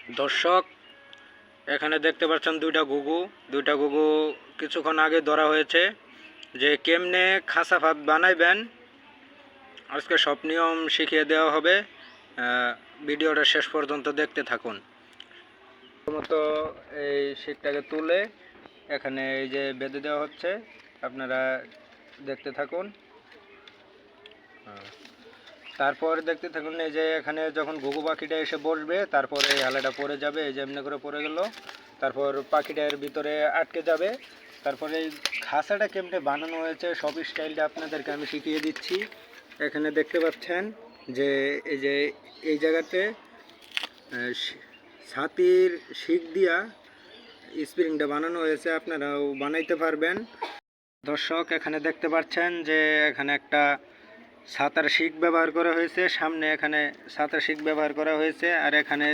দর্শক, এখানে দেখতে পাচ্ছেন দুইটা ঘুঘু কিছুক্ষণ আগে ধরা হয়েছে। যে কেমনে খাসা ভাত বানাইবেন আজকে সব নিয়ম শিখিয়ে দেওয়া হবে। ভিডিওটা শেষ পর্যন্ত দেখতে থাকুন। প্রথমত এই শিকটাকে তুলে এখানে এই যে বেঁধে দেওয়া হচ্ছে, আপনারা দেখতে থাকুন। তারপর দেখতে থাকুন এই যে এখানে যখন ঘুঘু পাখিটা এসে বসবে তারপরে এই হালাটা পড়ে যাবে, এই যে এমনি করে পড়ে গেল, তারপর পাখিটার ভিতরে আটকে যাবে। তারপরে এই খাঁচাটা কেমনে বানানো হয়েছে সব স্টাইলটা আপনাদেরকে আমি শিখিয়ে দিচ্ছি। এখানে দেখতে পাচ্ছেন যে এই জায়গাতে ছাতির শিক দিয়া স্প্রিংটা বানানো হয়েছে, আপনারাও বানাইতে পারবেন। দর্শক, এখানে দেখতে পাচ্ছেন যে এখানে একটা ছাতার শিক ব্যবহার করা হয়েছে, সামনে এখানে ছাতার শিক ব্যবহার করা হয়েছে, আর এখানে